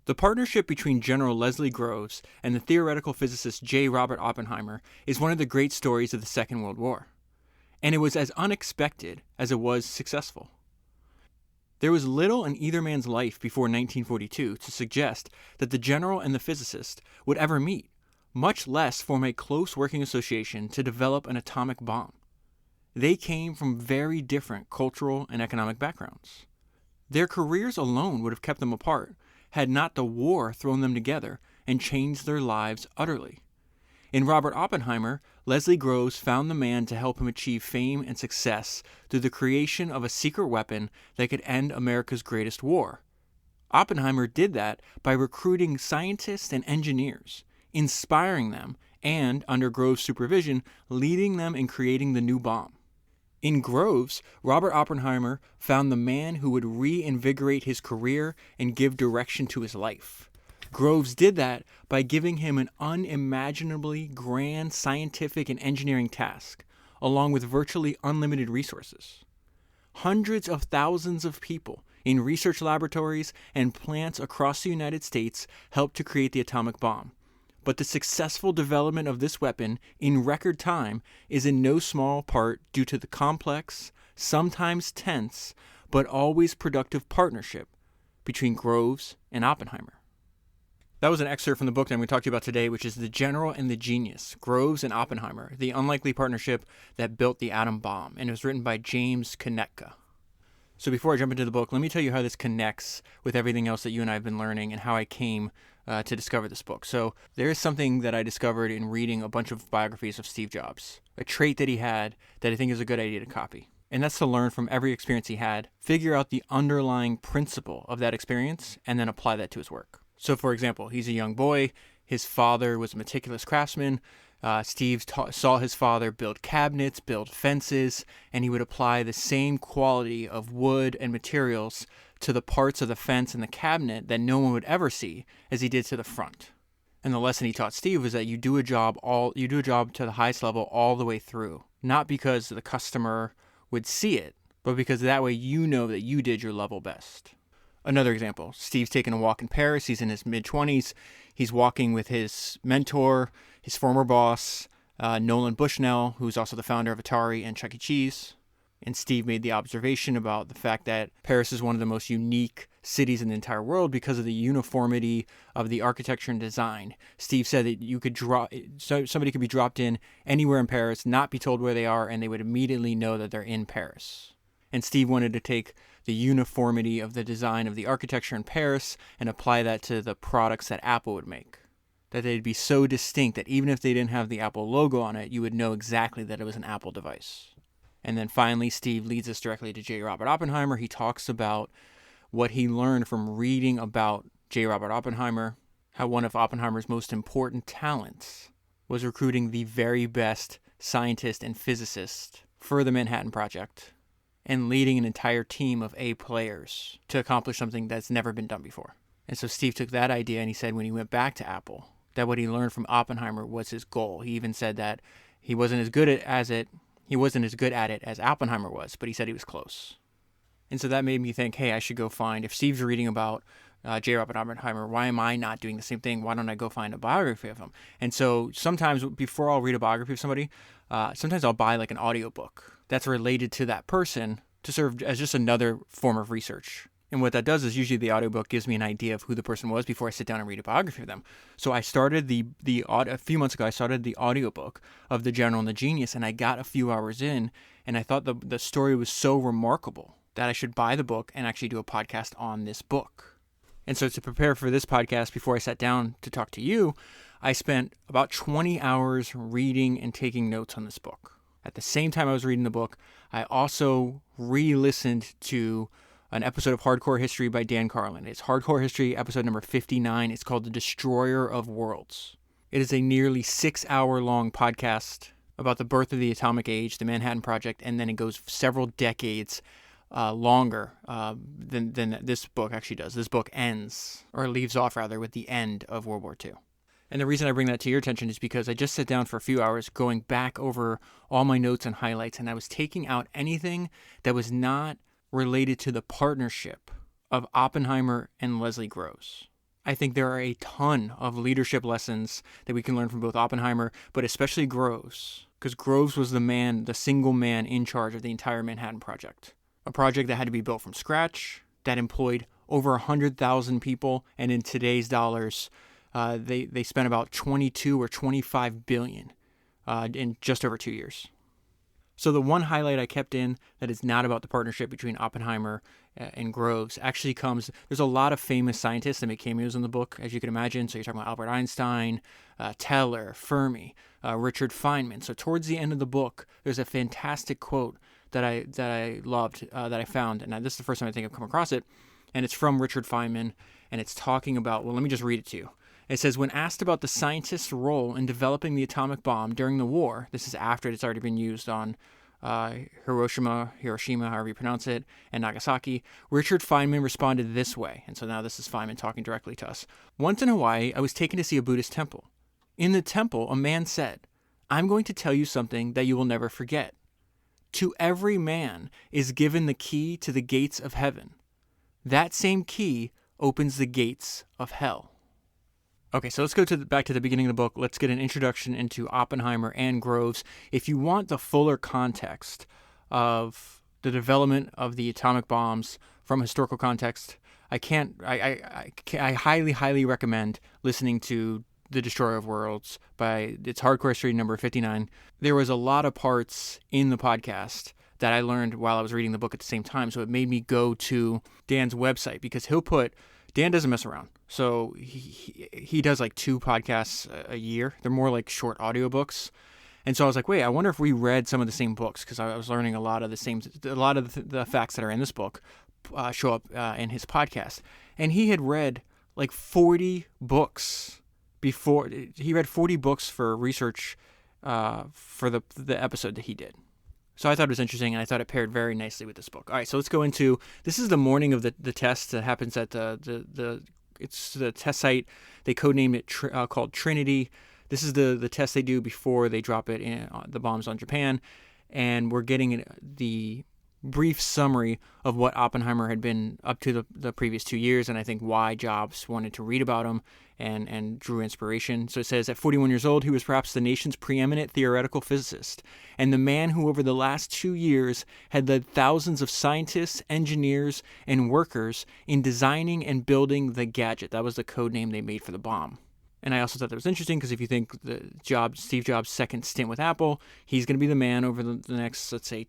The partnership between General Leslie Groves and the theoretical physicist J. Robert Oppenheimer is one of the great stories of the Second World War, and it was as unexpected as it was successful. There was little in either man's life before 1942 to suggest that the general and the physicist would ever meet, much less form a close working association to develop an atomic bomb. They came from very different cultural and economic backgrounds. Their careers alone would have kept them apart, had not the war thrown them together and changed their lives utterly. In Robert Oppenheimer, Leslie Groves found the man to help him achieve fame and success through the creation of a secret weapon that could end America's greatest war. Oppenheimer did that by recruiting scientists and engineers, inspiring them, and, under Groves' supervision, leading them in creating the new bomb. In Groves, Robert Oppenheimer found the man who would reinvigorate his career and give direction to his life. Groves did that by giving him an unimaginably grand scientific and engineering task, along with virtually unlimited resources. Hundreds of thousands of people in research laboratories and plants across the United States helped to create the atomic bomb. But the successful development of this weapon in record time is in no small part due to the complex, sometimes tense, but always productive partnership between Groves and Oppenheimer. That was an excerpt from the book that I'm going to talk to you about today, which is The General and the Genius, Groves and Oppenheimer, the unlikely partnership that built the atom bomb, and it was written by James Kunetka. So before I jump into the book, let me tell you how this connects with everything else that you and I have been learning and how I came to discover this book. So there is something that I discovered in reading a bunch of biographies of Steve Jobs, a trait that he had that I think is a good idea to copy. And that's to learn from every experience he had, figure out the underlying principle of that experience, and then apply that to his work. So for example, he's a young boy. His father was a meticulous craftsman. Steve saw his father build cabinets, build fences, and he would apply the same quality of wood and materials to the parts of the fence and the cabinet that no one would ever see as he did to the front. And the lesson he taught Steve was that you do a job to the highest level all the way through, not because the customer would see it, but because that way you know that you did your level best. Another example, Steve's taking a walk in Paris. He's in his mid-20s. He's walking with his mentor, his former boss, Nolan Bushnell, who's also the founder of Atari and Chuck E. Cheese. And Steve made the observation about the fact that Paris is one of the most unique cities in the entire world because of the uniformity of the architecture and design. Steve said that somebody could be dropped in anywhere in Paris, not be told where they are, and they would immediately know that they're in Paris. And Steve wanted to take the uniformity of the design of the architecture in Paris and apply that to the products that Apple would make. That they'd be so distinct that even if they didn't have the Apple logo on it, you would know exactly that it was an Apple device. And then finally, Steve leads us directly to J. Robert Oppenheimer. He talks about what he learned from reading about J. Robert Oppenheimer, how one of Oppenheimer's most important talents was recruiting the very best scientists and physicists for the Manhattan Project and leading an entire team of A players to accomplish something that's never been done before. And so Steve took that idea and he said when he went back to Apple, that what he learned from Oppenheimer was his goal. He even said that he wasn't as good at it as Oppenheimer was, but he said he was close. And so that made me think, hey, I should go find, if Steve's reading about J. Robert Oppenheimer, why am I not doing the same thing? Why don't I go find a biography of him? And so sometimes before I'll read a biography of somebody, sometimes I'll buy like an audiobook that's related to that person to serve as just another form of research. And what that does is usually the audiobook gives me an idea of who the person was before I sit down and read a biography of them. So I started a few months ago, I started the audiobook of The General and the Genius, and I got a few hours in, and I thought the story was so remarkable that I should buy the book and actually do a podcast on this book. And so to prepare for this podcast, before I sat down to talk to you, I spent about 20 hours reading and taking notes on this book. At the same time I was reading the book, I also re-listened to an episode of Hardcore History by Dan Carlin. It's Hardcore History, episode number 59. It's called The Destroyer of Worlds. It is a nearly 6-hour-long podcast about the birth of the atomic age, the Manhattan Project, and then it goes several decades longer than this book actually does. This book ends, or leaves off rather, with the end of World War II. And the reason I bring that to your attention is because I just sat down for a few hours going back over all my notes and highlights, and I was taking out anything that was not related to the partnership of Oppenheimer and Leslie Groves. I think there are a ton of leadership lessons that we can learn from both Oppenheimer, but especially Groves, because Groves was the single man in charge of the entire Manhattan Project, a project that had to be built from scratch, that employed over 100,000 people, and in today's dollars, they spent about 22 or 25 billion in just over 2 years. So the one highlight I kept in that is not about the partnership between Oppenheimer and Groves actually comes, there's a lot of famous scientists that make cameos in the book, as you can imagine. So you're talking about Albert Einstein, Teller, Fermi, Richard Feynman. So towards the end of the book, there's a fantastic quote that I loved, that I found, and this is the first time I think I've come across it, and it's from Richard Feynman, and it's talking about, well, let me just read it to you. It says, when asked about the scientist's role in developing the atomic bomb during the war, this is after it's already been used on Hiroshima, however you pronounce it, and Nagasaki, Richard Feynman responded this way. And so now this is Feynman talking directly to us. Once in Hawaii, I was taken to see a Buddhist temple. In the temple, a man said, I'm going to tell you something that you will never forget. To every man is given the key to the gates of heaven. That same key opens the gates of hell. Okay, so let's go back to the beginning of the book. Let's get an introduction into Oppenheimer and Groves. If you want the fuller context of the development of the atomic bombs from historical context, I highly, highly recommend listening to The Destroyer of Worlds by its hardcore history number 59. There was a lot of parts in the podcast that I learned while I was reading the book at the same time, so it made me go to Dan's website, because Dan doesn't mess around. So he does like 2 podcasts a year. They're more like short audiobooks. And so I was like, wait, I wonder if we read some of the same books, because I was learning a lot of the facts that are in this book show up in his podcast. And he had read like 40 books before. He read 40 books for research for the episode that he did. So I thought it was interesting, and I thought it paired very nicely with this book. All right, so let's go into, this is the morning of the test that happens at it's the test site. They codenamed it called Trinity. This is the test they do before they drop it in the bombs on Japan, and we're getting the brief summary of what Oppenheimer had been up to the previous 2 years, and I think why Jobs wanted to read about him and drew inspiration. So it says, at 41 years old, he was perhaps the nation's preeminent theoretical physicist, and the man who over the last 2 years had led thousands of scientists, engineers, and workers in designing and building the gadget. That was the code name they made for the bomb. And I also thought that was interesting, because if you think Steve Jobs' second stint with Apple, he's going to be the man over the next, let's say,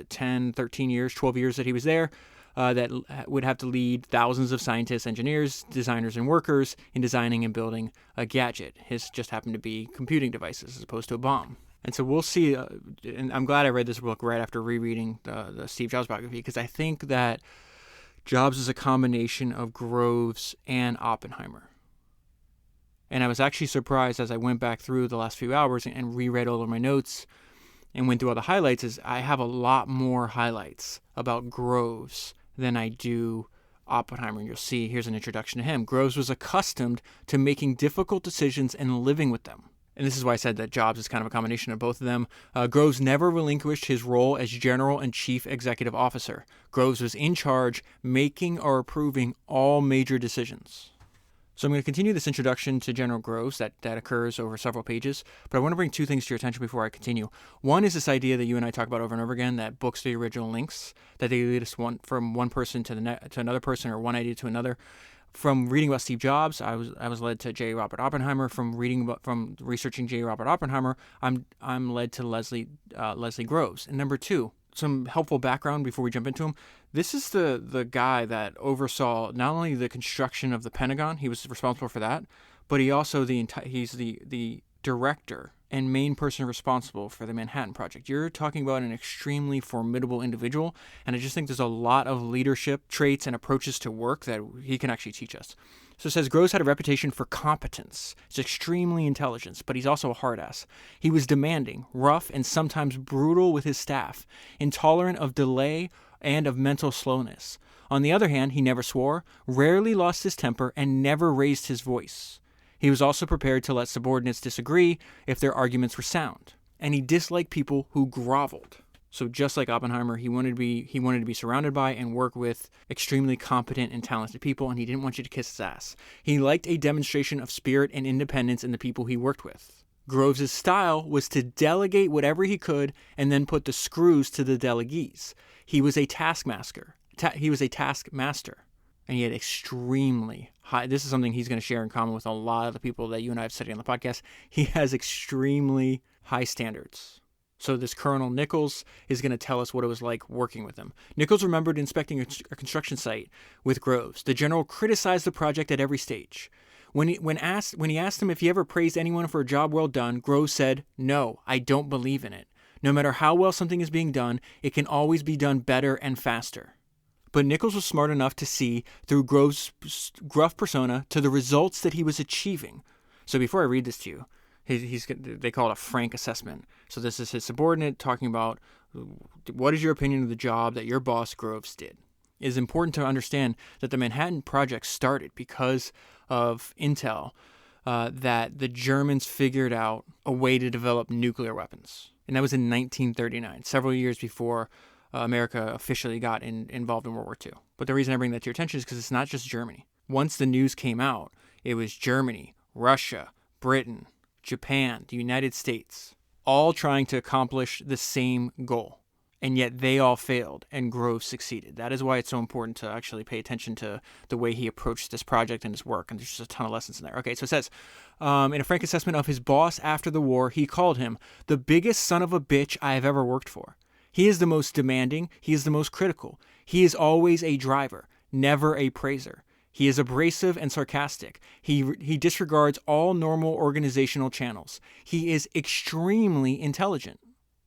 10, 13 years, 12 years that he was there, that would have to lead thousands of scientists, engineers, designers, and workers in designing and building a gadget. His just happened to be computing devices as opposed to a bomb. And so we'll see, and I'm glad I read this book right after rereading the Steve Jobs biography, because I think that Jobs is a combination of Groves and Oppenheimer. And I was actually surprised as I went back through the last few hours and reread all of my notes and went through all the highlights, is I have a lot more highlights about Groves than I do Oppenheimer. And you'll see, here's an introduction to him. Groves was accustomed to making difficult decisions and living with them. And this is why I said that Jobs is kind of a combination of both of them. Groves never relinquished his role as general and chief executive officer. Groves was in charge, making or approving all major decisions. So I'm going to continue this introduction to General Groves that occurs over several pages, but I want to bring 2 things to your attention before I continue. One is this idea that you and I talk about over and over again, that books are the original links, that they lead us from one person to another person, or one idea to another. From reading about Steve Jobs, I was led to J. Robert Oppenheimer. From researching J. Robert Oppenheimer, I'm led to Leslie Groves. And number 2, some helpful background before we jump into him. This is the guy that oversaw not only the construction of the Pentagon, he was responsible for that, but he's the director and main person responsible for the Manhattan Project. You're talking about an extremely formidable individual, and I just think there's a lot of leadership traits and approaches to work that he can actually teach us. So it says, Groves had a reputation for competence. He's extremely intelligent, but he's also a hard ass. He was demanding, rough, and sometimes brutal with his staff, intolerant of delay and of mental slowness. On the other hand, he never swore, rarely lost his temper, and never raised his voice. He was also prepared to let subordinates disagree if their arguments were sound, and he disliked people who groveled. So just like Oppenheimer, he wanted to be surrounded by and work with extremely competent and talented people, and he didn't want you to kiss his ass. He liked a demonstration of spirit and independence in the people he worked with. Groves' style was to delegate whatever he could and then put the screws to the delegees. He was a taskmaster. And he had extremely high, this is something he's going to share in common with a lot of the people that you and I have studied on the podcast. He has extremely high standards. So this Colonel Nichols is going to tell us what it was like working with him. Nichols remembered inspecting a construction site with Groves. The general criticized the project at every stage. When he asked him if he ever praised anyone for a job well done, Groves said, "No, I don't believe in it. No matter how well something is being done, it can always be done better and faster." But Nichols was smart enough to see through Groves' gruff persona to the results that he was achieving. So before I read this to you, they call it a frank assessment. So this is his subordinate talking about what is your opinion of the job that your boss Groves did. It is important to understand that the Manhattan Project started because of intel that the Germans figured out a way to develop nuclear weapons. And that was in 1939, several years before America officially got involved in World War II. But the reason I bring that to your attention is because it's not just Germany. Once the news came out, it was Germany, Russia, Britain, Japan, the United States, all trying to accomplish the same goal. And yet they all failed, and Groves succeeded. That is why it's so important to actually pay attention to the way he approached this project and his work. And there's just a ton of lessons in there. Okay, so it says, in a frank assessment of his boss after the war, he called him the biggest son of a bitch I have ever worked for. He is the most demanding. He is the most critical. He is always a driver, never a praiser. He is abrasive and sarcastic. He disregards all normal organizational channels. He is extremely intelligent.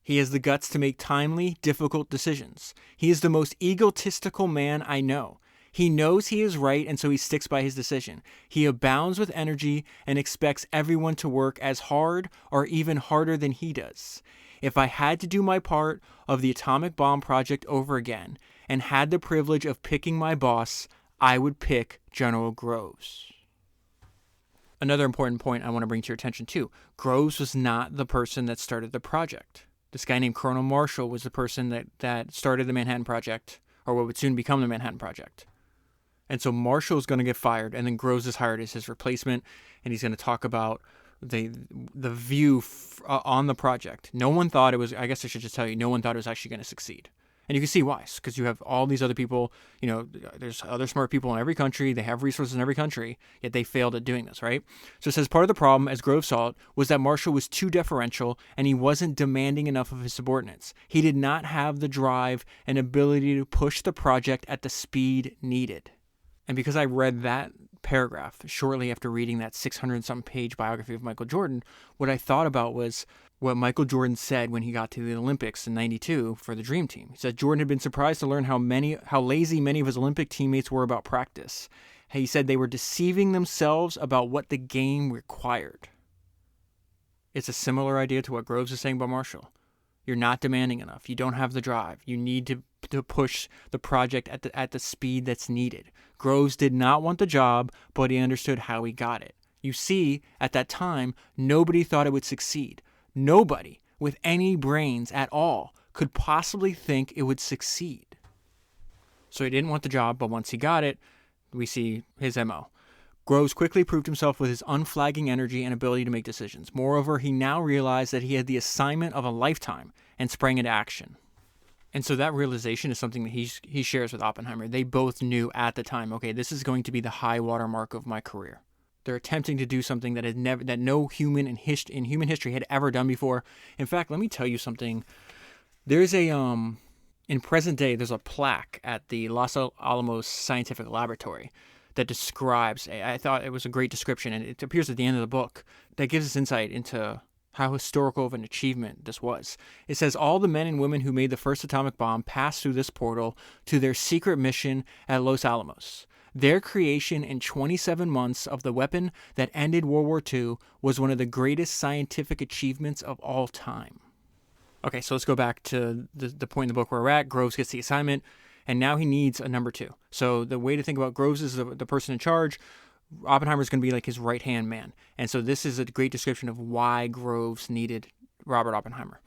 He has the guts to make timely, difficult decisions. He is the most egotistical man I know. He knows he is right, and so he sticks by his decision. He abounds with energy and expects everyone to work as hard or even harder than he does. If I had to do my part of the atomic bomb project over again and had the privilege of picking my boss, I would pick General Groves. Another important point I want to bring to your attention too. Groves was not the person that started the project. This guy named Colonel Marshall was the person that started the Manhattan Project, or what would soon become the Manhattan Project. And so Marshall is going to get fired, and then Groves is hired as his replacement, and he's going to talk about the view on the project. No one thought it was, I guess I should just tell you, no one thought it was actually going to succeed. And you can see why, because you have all these other people, there's other smart people in every country, they have resources in every country, yet they failed at doing this, right? So it says part of the problem, as Groves saw it, was that Marshall was too deferential and he wasn't demanding enough of his subordinates. He did not have the drive and ability to push the project at the speed needed. And because I read that paragraph shortly after reading that 600-something page biography of Michael Jordan, what I thought about was what Michael Jordan said when he got to the Olympics in '92 for the Dream Team. He said Jordan had been surprised to learn how lazy many of his Olympic teammates were about practice. He said they were deceiving themselves about what the game required. It's a similar idea to what Groves is saying about Marshall. You're not demanding enough. You don't have the drive. You need to push the project at the speed that's needed. Groves did not want the job, but he understood how he got it. You see, at that time, nobody thought it would succeed. Nobody with any brains at all could possibly think it would succeed. So he didn't want the job, but once he got it, we see his MO. Groves quickly proved himself with his unflagging energy and ability to make decisions. Moreover, he now realized that he had the assignment of a lifetime and sprang into action. And so that realization is something that he shares with Oppenheimer. They both knew at the time, okay, this is going to be the high water mark of my career. They're attempting to do something that no human in human history had ever done before. In fact, let me tell you something. There's in present day, there's a plaque at the Los Alamos Scientific Laboratory that describes, I thought it was a great description, and it appears at the end of the book, that gives us insight into how historical of an achievement this was. It says, all the men and women who made the first atomic bomb passed through this portal to their secret mission at Los Alamos. Their creation in 27 months of the weapon that ended World War II was one of the greatest scientific achievements of all time. Okay, so let's go back to the point in the book where we're at. Groves gets the assignment, and now he needs a number two. So the way to think about Groves is the person in charge. Oppenheimer is going to be like his right-hand man. And so this is a great description of why Groves needed Robert Oppenheimer.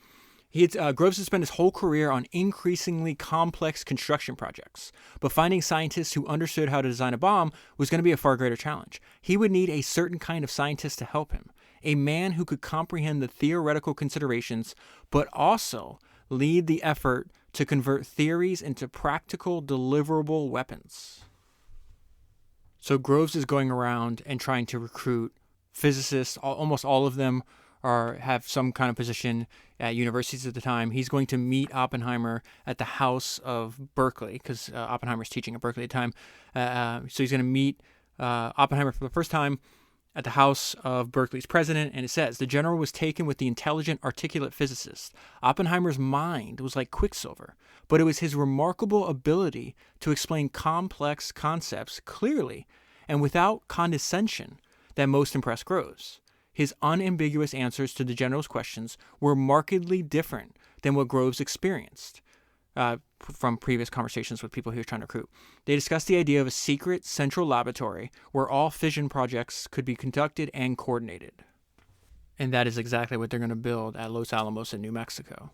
Groves had spent his whole career on increasingly complex construction projects, but finding scientists who understood how to design a bomb was going to be a far greater challenge. He would need a certain kind of scientist to help him, a man who could comprehend the theoretical considerations, but also lead the effort to convert theories into practical, deliverable weapons. So Groves is going around and trying to recruit physicists. Almost all of them have some kind of position at universities at the time. He's going to meet Oppenheimer at the house of Berkeley, because Oppenheimer's teaching at Berkeley at the time. So he's going to meet Oppenheimer for the first time at the house of Berkeley's president, and it says, the general was taken with the intelligent, articulate physicist. Oppenheimer's mind was like quicksilver, but it was his remarkable ability to explain complex concepts clearly and without condescension that most impressed Groves. His unambiguous answers to the general's questions were markedly different than what Groves experienced from previous conversations with people he was trying to recruit. They discussed the idea of a secret central laboratory where all fission projects could be conducted and coordinated. And that is exactly what they're going to build at Los Alamos in New Mexico.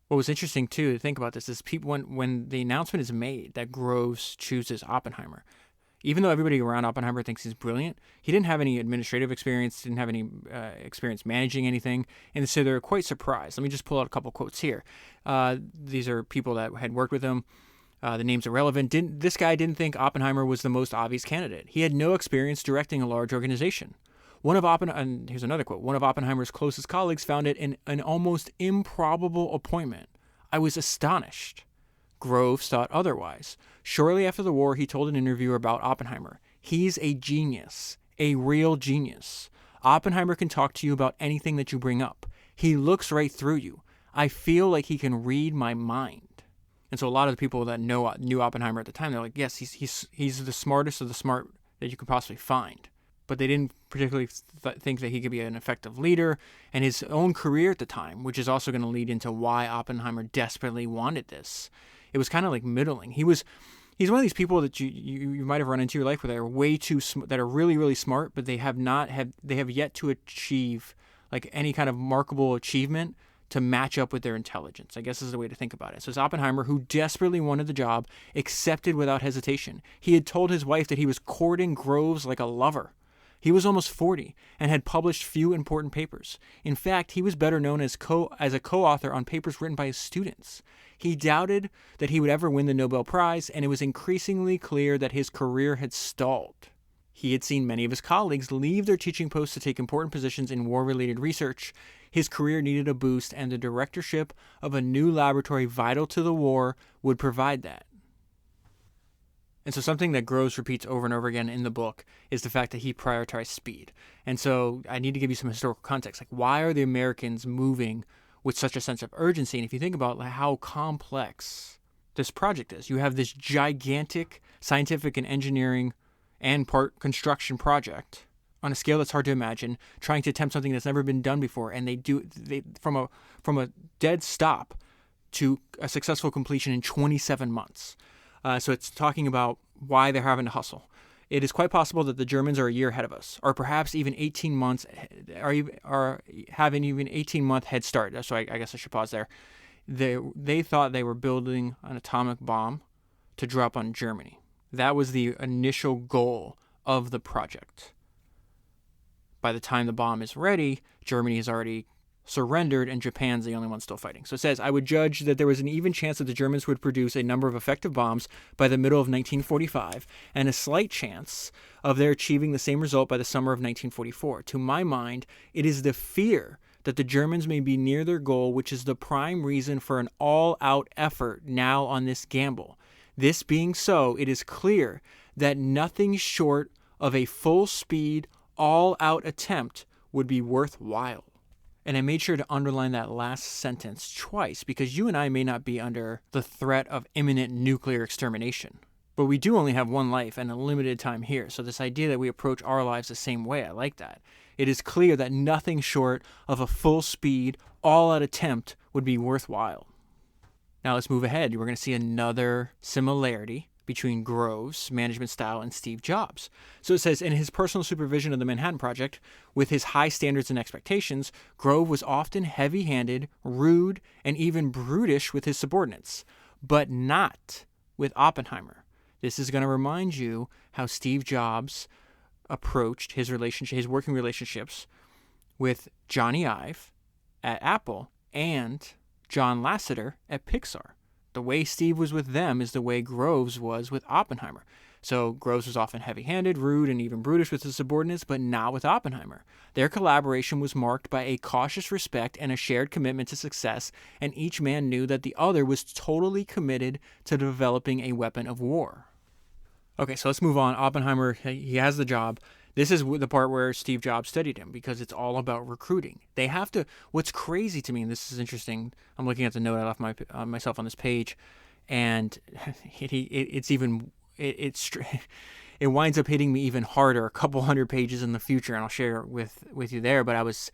What was interesting, too, to think about this is when the announcement is made that Groves chooses Oppenheimer, even though everybody around Oppenheimer thinks he's brilliant, he didn't have any administrative experience, didn't have any experience managing anything, and so they're quite surprised. Let me just pull out a couple quotes here. These are people that had worked with him. The names are relevant. This guy didn't think Oppenheimer was the most obvious candidate. He had no experience directing a large organization. And here's another quote. One of Oppenheimer's closest colleagues found it an almost improbable appointment. I was astonished. Groves thought otherwise. Shortly after the war, he told an interviewer about Oppenheimer. He's a genius, a real genius. Oppenheimer can talk to you about anything that you bring up. He looks right through you. I feel like he can read my mind. And so a lot of the people that knew Oppenheimer at the time, they're like, yes, he's the smartest of the smart that you could possibly find. But they didn't particularly think that he could be an effective leader. And his own career at the time, which is also going to lead into why Oppenheimer desperately wanted this, it was kind of like middling. He's one of these people that you might have run into in your life where they're way too that are really, really smart, but they have yet to achieve like any kind of remarkable achievement to match up with their intelligence. I guess is the way to think about it. So it's Oppenheimer, who desperately wanted the job, accepted without hesitation. He had told his wife that he was courting Groves like a lover. He was almost 40 and had published few important papers. In fact, he was better known as a co-author on papers written by his students. He doubted that he would ever win the Nobel Prize, and it was increasingly clear that his career had stalled. He had seen many of his colleagues leave their teaching posts to take important positions in war-related research. His career needed a boost, and the directorship of a new laboratory vital to the war would provide that. And so something that Groves repeats over and over again in the book is the fact that he prioritized speed. And so I need to give you some historical context. Like, why are the Americans moving with such a sense of urgency? And if you think about how complex this project is, you have this gigantic scientific and engineering and part construction project on a scale that's hard to imagine, trying to attempt something that's never been done before. And they from a dead stop to a successful completion in 27 months. So it's talking about why they're having to hustle. It is quite possible that the Germans are a year ahead of us, or perhaps even 18 months, are having even 18-month head start. So I guess I should pause there. They thought they were building an atomic bomb to drop on Germany. That was the initial goal of the project. By the time the bomb is ready, Germany has already surrendered, and Japan's the only one still fighting. So it says, I would judge that there was an even chance that the Germans would produce a number of effective bombs by the middle of 1945, and a slight chance of their achieving the same result by the summer of 1944. To my mind, it is the fear that the Germans may be near their goal which is the prime reason for an all-out effort now on this gamble. This being so, it is clear that nothing short of a full-speed, all-out attempt would be worthwhile. And I made sure to underline that last sentence twice because you and I may not be under the threat of imminent nuclear extermination. But we do only have one life and a limited time here. So this idea that we approach our lives the same way, I like that. It is clear that nothing short of a full-speed, all-out attempt would be worthwhile. Now let's move ahead. We're going to see another similarity between Groves' management style and Steve Jobs. So it says, in his personal supervision of the Manhattan Project, with his high standards and expectations, Grove was often heavy-handed, rude, and even brutish with his subordinates, but not with Oppenheimer. This is going to remind you how Steve Jobs approached his working relationships with Johnny Ive at Apple and John Lasseter at Pixar. The way Steve was with them is the way Groves was with Oppenheimer. So Groves was often heavy-handed, rude, and even brutish with his subordinates, but not with Oppenheimer. Their collaboration was marked by a cautious respect and a shared commitment to success, and each man knew that the other was totally committed to developing a weapon of war. Okay, so let's move on. Oppenheimer, he has the job. This is the part where Steve Jobs studied him, because it's all about recruiting. They have to, what's crazy to me, and this is interesting, I'm looking at the note I left myself on this page, and it winds up hitting me even harder a couple hundred pages in the future, and I'll share it with you there, but I was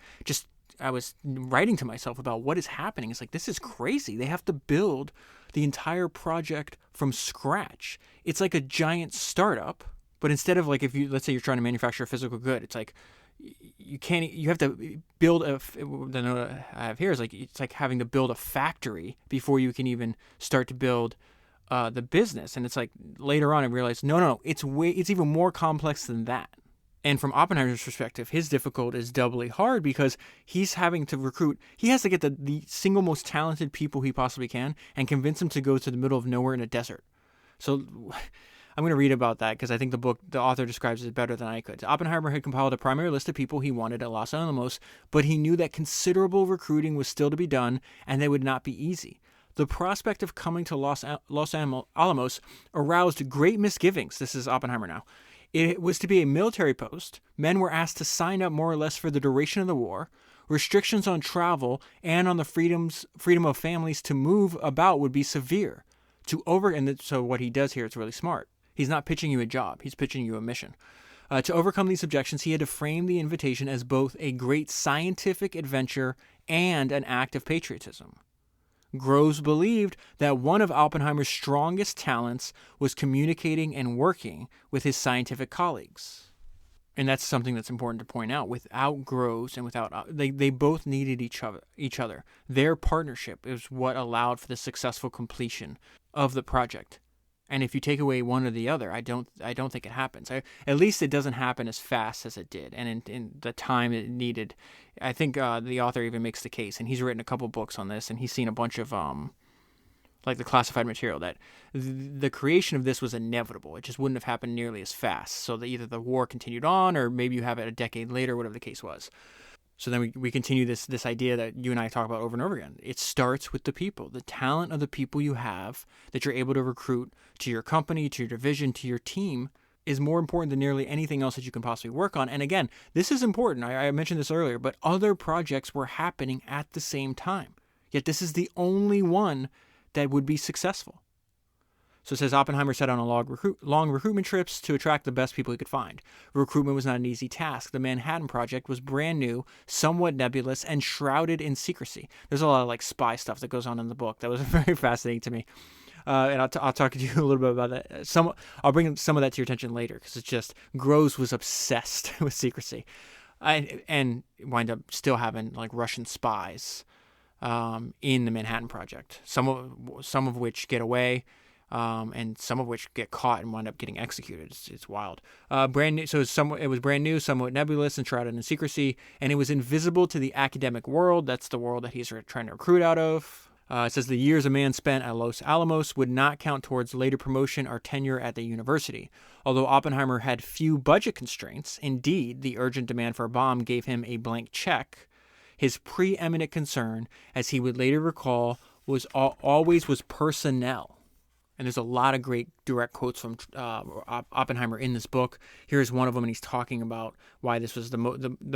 writing to myself about what is happening. It's like, this is crazy. They have to build the entire project from scratch. It's like a giant startup. But instead of, like, let's say you're trying to manufacture a physical good, it's like you have to build the note I have here is like, it's like having to build a factory before you can even start to build the business. And it's like, later on I realized, no, it's even more complex than that. And from Oppenheimer's perspective, his difficult is doubly hard because he's having to recruit. He has to get the single most talented people he possibly can and convince them to go to the middle of nowhere in a desert. So I'm going to read about that because I think the author describes it better than I could. Oppenheimer had compiled a primary list of people he wanted at Los Alamos, but he knew that considerable recruiting was still to be done, and they would not be easy. The prospect of coming to Los Alamos aroused great misgivings. This is Oppenheimer now. It was to be a military post. Men were asked to sign up more or less for the duration of the war. Restrictions on travel and on the freedom of families to move about would be severe. So what he does here is really smart. He's not pitching you a job. He's pitching you a mission. To overcome these objections, he had to frame the invitation as both a great scientific adventure and an act of patriotism. Groves believed that one of Oppenheimer's strongest talents was communicating and working with his scientific colleagues. And that's something that's important to point out. Without Groves and they both needed each other. Their partnership is what allowed for the successful completion of the project. And if you take away one or the other, I don't think it happens. At least it doesn't happen as fast as it did, and in the time it needed. I think the author even makes the case, and he's written a couple books on this, and he's seen a bunch of like the classified material, that the creation of this was inevitable. It just wouldn't have happened nearly as fast. So that either the war continued on, or maybe you have it a decade later, whatever the case was. So then we continue this idea that you and I talk about over and over again. It starts with the people, the talent of the people you have that you're able to recruit to your company, to your division, to your team is more important than nearly anything else that you can possibly work on. And again, this is important. I mentioned this earlier, but other projects were happening at the same time. Yet this is the only one that would be successful. So it says Oppenheimer set on a long recruitment trips to attract the best people he could find. Recruitment was not an easy task. The Manhattan Project was brand new, somewhat nebulous, and shrouded in secrecy. There's a lot of like spy stuff that goes on in the book that was very fascinating to me. And I'll talk to you a little bit about that. I'll bring some of that to your attention later, because it's just Groves was obsessed with secrecy, and wind up still having like Russian spies in the Manhattan Project. Some of which get away. And some of which get caught and wind up getting executed. It's wild. Brand new. So it was brand new, somewhat nebulous, and shrouded in secrecy, and it was invisible to the academic world. That's the world that he's trying to recruit out of. It says the years a man spent at Los Alamos would not count towards later promotion or tenure at the university. Although Oppenheimer had few budget constraints, indeed, the urgent demand for a bomb gave him a blank check. His preeminent concern, as he would later recall, was always personnel. And there's a lot of great direct quotes from Oppenheimer in this book. Here's one of them, and he's talking about why this was the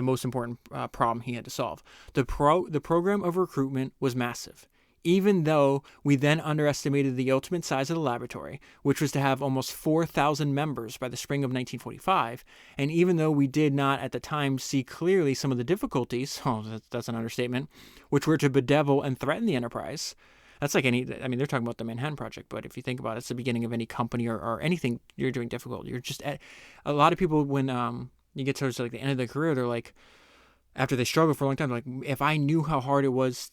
most important problem he had to solve. The program of recruitment was massive, even though we then underestimated the ultimate size of the laboratory, which was to have almost 4,000 members by the spring of 1945, and even though we did not at the time see clearly some of the difficulties, that's an understatement, which were to bedevil and threaten the enterprise. That's like they're talking about the Manhattan Project, but if you think about it, it's the beginning of any company or anything you're doing difficult. You're just a lot of people, when you get towards like the end of their career, they're like, after they struggle for a long time, like, if I knew how hard it was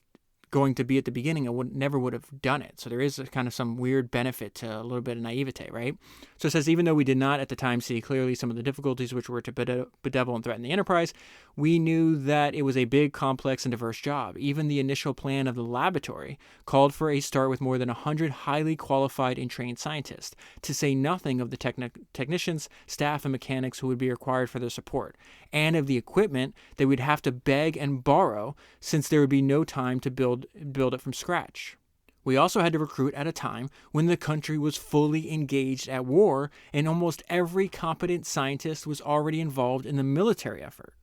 going to be at the beginning, I never would have done it. So there is kind of some weird benefit to a little bit of naivete, right? So it says, even though we did not at the time see clearly some of the difficulties which were to bedevil and threaten the enterprise, we knew that it was a big, complex, and diverse job. Even the initial plan of the laboratory called for a start with more than 100 highly qualified and trained scientists, to say nothing of the technicians, staff, and mechanics who would be required for their support, and of the equipment they would have to beg and borrow, since there would be no time to build it from scratch. We also had to recruit at a time when the country was fully engaged at war, and almost every competent scientist was already involved in the military effort.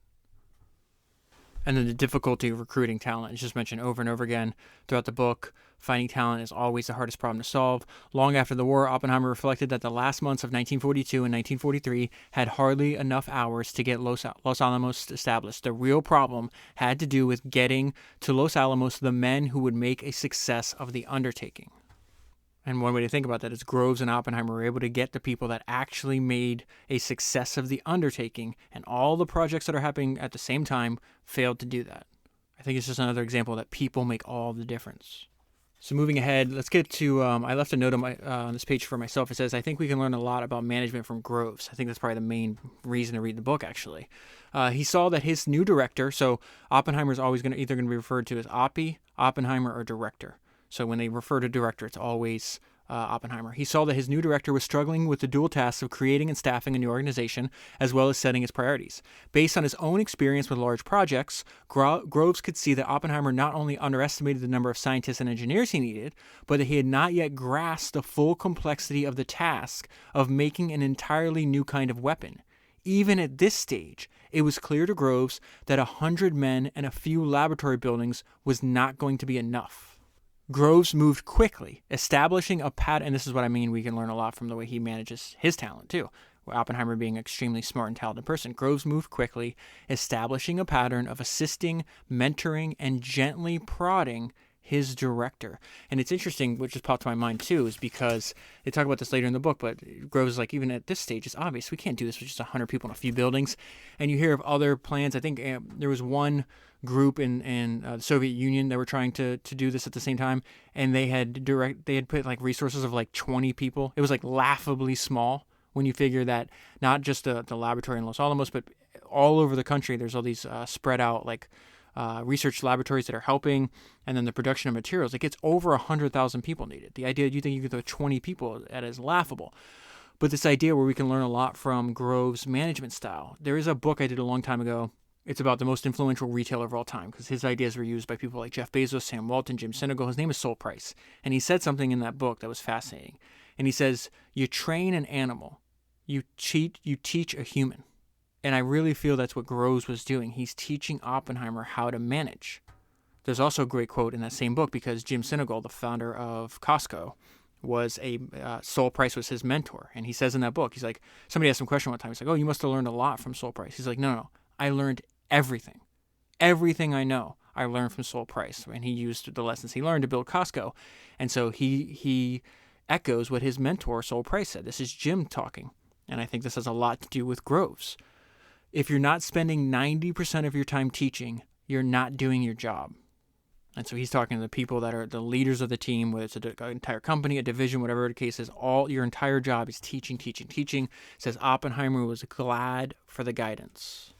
And then the difficulty of recruiting talent is just mentioned over and over again throughout the book. Finding talent is always the hardest problem to solve. Long after the war, Oppenheimer reflected that the last months of 1942 and 1943 had hardly enough hours to get Los Alamos established. The real problem had to do with getting to Los Alamos the men who would make a success of the undertaking. And one way to think about that is Groves and Oppenheimer were able to get the people that actually made a success of the undertaking, and all the projects that are happening at the same time failed to do that. I think it's just another example that people make all the difference. So moving ahead, let's get to, I left a note on this page for myself. It says, I think we can learn a lot about management from Groves. I think that's probably the main reason to read the book, actually. He saw that his new director, so Oppenheimer is always either going to be referred to as Oppie, Oppenheimer, or director. So when they refer to director, it's always Oppenheimer. He saw that his new director was struggling with the dual tasks of creating and staffing a new organization, as well as setting its priorities. Based on his own experience with large projects, Groves could see that Oppenheimer not only underestimated the number of scientists and engineers he needed, but that he had not yet grasped the full complexity of the task of making an entirely new kind of weapon. Even at this stage, it was clear to Groves that 100 men and a few laboratory buildings was not going to be enough. Groves moved quickly, establishing a pattern, and this is what I mean, we can learn a lot from the way he manages his talent too. Oppenheimer being an extremely smart and talented person, Groves moved quickly, establishing a pattern of assisting, mentoring, and gently prodding his director. And it's interesting, which just popped to my mind too, is because they talk about this later in the book, but Groves is like, even at this stage, it's obvious we can't do this with just 100 people in a few buildings. And you hear of other plans. I think there was one group in the Soviet Union that were trying to do this at the same time, and they had put like resources of like 20 people. It was like laughably small when you figure that not just the laboratory in Los Alamos, but all over the country, there's all these spread out like research laboratories that are helping, and then the production of materials. It gets over 100,000 people needed. The idea you think you could throw 20 people at is laughable. But this idea where we can learn a lot from Groves' management style. There is a book I did a long time ago. It's about the most influential retailer of all time, because his ideas were used by people like Jeff Bezos, Sam Walton, Jim Sinegal. His name is Sol Price. And he said something in that book that was fascinating. And he says, you train an animal, you teach a human. And I really feel that's what Groves was doing. He's teaching Oppenheimer how to manage. There's also a great quote in that same book, because Jim Sinegal, the founder of Costco, was Sol Price was his mentor. And he says in that book, he's like, somebody asked him a question one time. He's like, oh, you must have learned a lot from Sol Price. He's like, no, I learned everything. Everything I know, I learned from Sol Price. And he used the lessons he learned to build Costco. And so he echoes what his mentor, Sol Price, said. This is Jim talking. And I think this has a lot to do with Groves. If you're not spending 90% of your time teaching, you're not doing your job. And so he's talking to the people that are the leaders of the team, whether it's an entire company, a division, whatever the case is. Your entire job is teaching. It says Oppenheimer was glad for the guidance.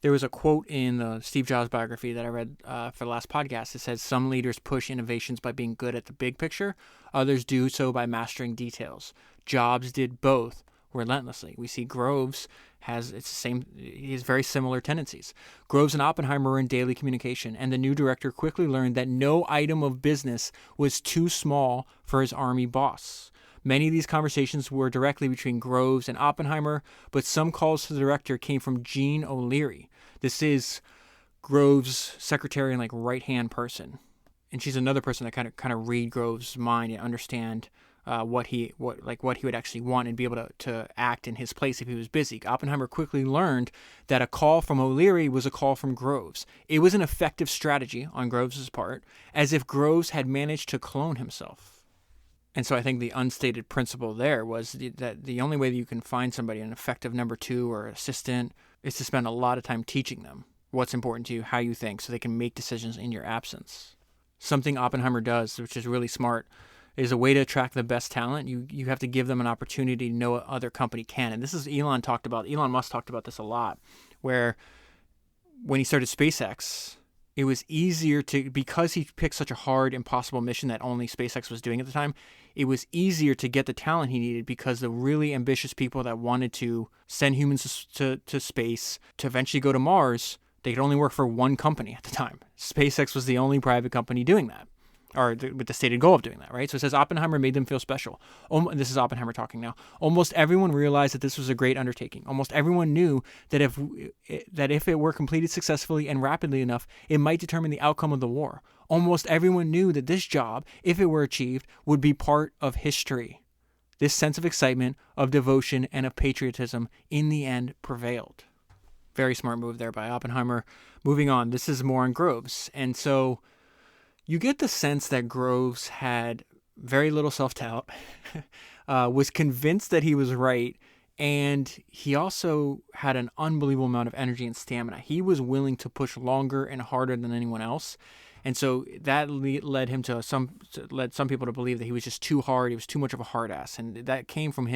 There was a quote in the Steve Jobs biography that I read for the last podcast. It says, some leaders push innovations by being good at the big picture. Others do so by mastering details. Jobs did both relentlessly. We see Groves he has very similar tendencies. Groves and Oppenheimer were in daily communication, and the new director quickly learned that no item of business was too small for his army boss. Many of these conversations were directly between Groves and Oppenheimer, but some calls to the director came from Jean O'Leary. This is Groves' secretary and like right-hand person. And she's another person that kind of read Groves' mind and understand what he would actually want and be able to act in his place if he was busy. Oppenheimer quickly learned that a call from O'Leary was a call from Groves. It was an effective strategy on Groves' part, as if Groves had managed to clone himself. And so I think the unstated principle there was that the only way that you can find somebody, an effective number two or assistant, is to spend a lot of time teaching them what's important to you, how you think, so they can make decisions in your absence. Something Oppenheimer does, which is really smart, is a way to attract the best talent. You have to give them an opportunity to know what other company can. And this is Elon Musk talked about this a lot, where when he started SpaceX, it was easier because he picked such a hard, impossible mission that only SpaceX was doing at the time, it was easier to get the talent he needed because the really ambitious people that wanted to send humans to space, to eventually go to Mars, they could only work for one company at the time. SpaceX was the only private company doing that, with the stated goal of doing that, right? So it says Oppenheimer made them feel special. This is Oppenheimer talking now. Almost everyone realized that this was a great undertaking. Almost everyone knew that if it were completed successfully and rapidly enough, it might determine the outcome of the war. Almost everyone knew that this job, if it were achieved, would be part of history. This sense of excitement, of devotion, and of patriotism in the end prevailed. Very smart move there by Oppenheimer. Moving on, this is more on Groves. And so you get the sense that Groves had very little self-doubt, was convinced that he was right, and he also had an unbelievable amount of energy and stamina. He was willing to push longer and harder than anyone else. And so that led some people to believe that he was just too hard. He was too much of a hard ass. And that came from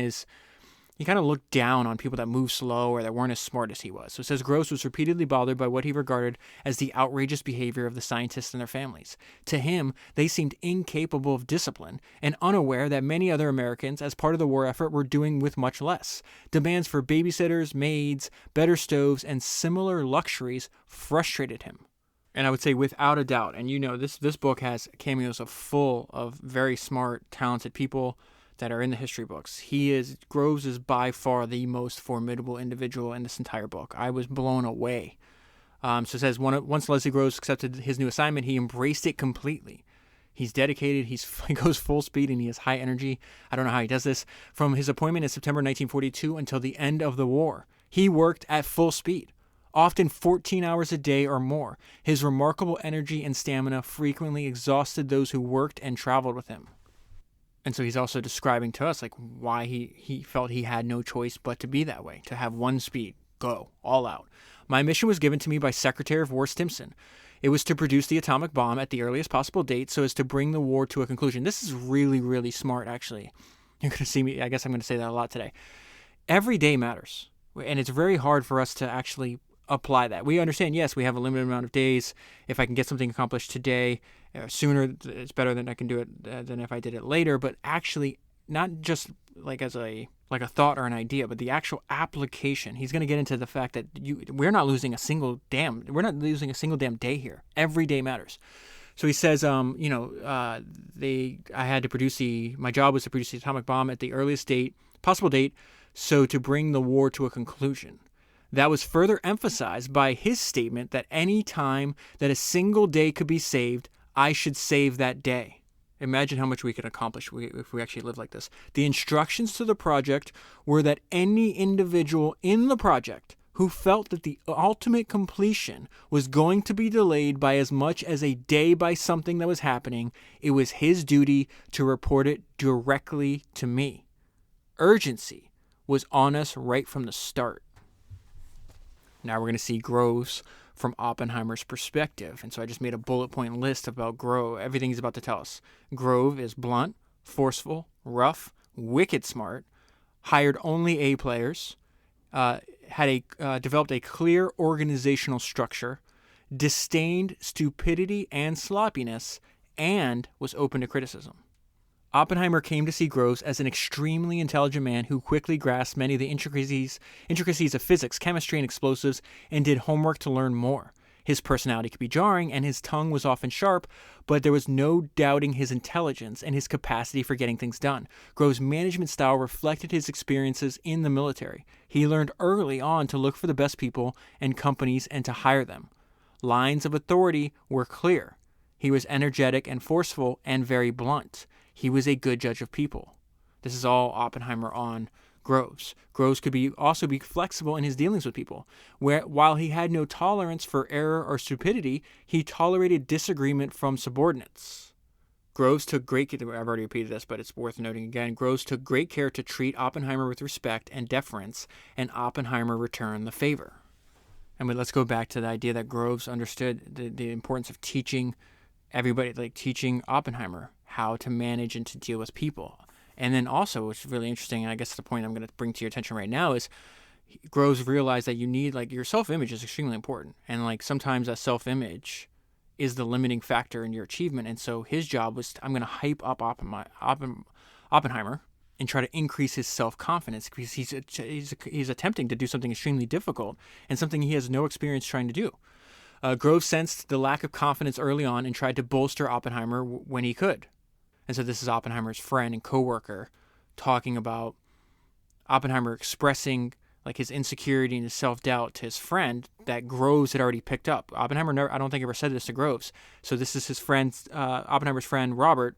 he kind of looked down on people that moved slow or that weren't as smart as he was. So it says Groves was repeatedly bothered by what he regarded as the outrageous behavior of the scientists and their families. To him, they seemed incapable of discipline and unaware that many other Americans, as part of the war effort, were doing with much less. Demands for babysitters, maids, better stoves, and similar luxuries frustrated him. And I would say without a doubt, and this book has cameos full of very smart, talented people that are in the history books. Groves is by far the most formidable individual in this entire book. I was blown away. So it says, once Leslie Groves accepted his new assignment, he embraced it completely. He's dedicated, he goes full speed, and he has high energy. I don't know how he does this. From his appointment in September 1942 until the end of the war, he worked at full speed, often 14 hours a day or more. His remarkable energy and stamina frequently exhausted those who worked and traveled with him. And so he's also describing to us why he felt he had no choice but to be that way, to have one speed, go, all out. My mission was given to me by Secretary of War Stimson. It was to produce the atomic bomb at the earliest possible date so as to bring the war to a conclusion. This is really, really smart, actually. You're going to see me, I guess I'm going to say that a lot today. Every day matters, and it's very hard for us to actually apply that. We understand, yes, we have a limited amount of days. If I can get something accomplished today, sooner, it's better than I can do it than if I did it later. But actually, not just as a thought or an idea, but the actual application. He's going to get into the fact that we're not losing a single damn day here. Every day matters. So he says, my job was to produce the atomic bomb at the earliest possible date, so to bring the war to a conclusion. That was further emphasized by his statement that any time that a single day could be saved, I should save that day. Imagine how much we could accomplish if we actually lived like this. The instructions to the project were that any individual in the project who felt that the ultimate completion was going to be delayed by as much as a day by something that was happening, it was his duty to report it directly to me. Urgency was on us right from the start. Now we're going to see Groves from Oppenheimer's perspective. And so I just made a bullet point list about Grove. Everything he's about to tell us. Grove is blunt, forceful, rough, wicked smart, hired only A players, developed a clear organizational structure, disdained stupidity and sloppiness, and was open to criticism. Oppenheimer came to see Groves as an extremely intelligent man who quickly grasped many of the intricacies of physics, chemistry, and explosives, and did homework to learn more. His personality could be jarring, and his tongue was often sharp, but there was no doubting his intelligence and his capacity for getting things done. Groves' management style reflected his experiences in the military. He learned early on to look for the best people and companies and to hire them. Lines of authority were clear. He was energetic and forceful and very blunt. He was a good judge of people. This is all Oppenheimer on Groves. Groves could also be flexible in his dealings with people, where while he had no tolerance for error or stupidity, he tolerated disagreement from subordinates. Groves took great care, I've already repeated this, but it's worth noting again, Groves took great care to treat Oppenheimer with respect and deference, and Oppenheimer returned the favor. I mean, let's go back to the idea that Groves understood the importance of teaching everybody, like teaching Oppenheimer how to manage and to deal with people. And then also, which is really interesting, and I guess the point I'm going to bring to your attention right now is Groves realized that you need, like, your self-image is extremely important. And, like, sometimes that self-image is the limiting factor in your achievement. And so his job was, I'm going to hype up Oppenheimer and try to increase his self-confidence, because he's attempting to do something extremely difficult and something he has no experience trying to do. Groves sensed the lack of confidence early on and tried to bolster Oppenheimer when he could. And so this is Oppenheimer's friend and coworker talking about Oppenheimer expressing, like, his insecurity and his self-doubt to his friend that Groves had already picked up. Oppenheimer I don't think ever said this to Groves. So this is his friend, Oppenheimer's friend Robert,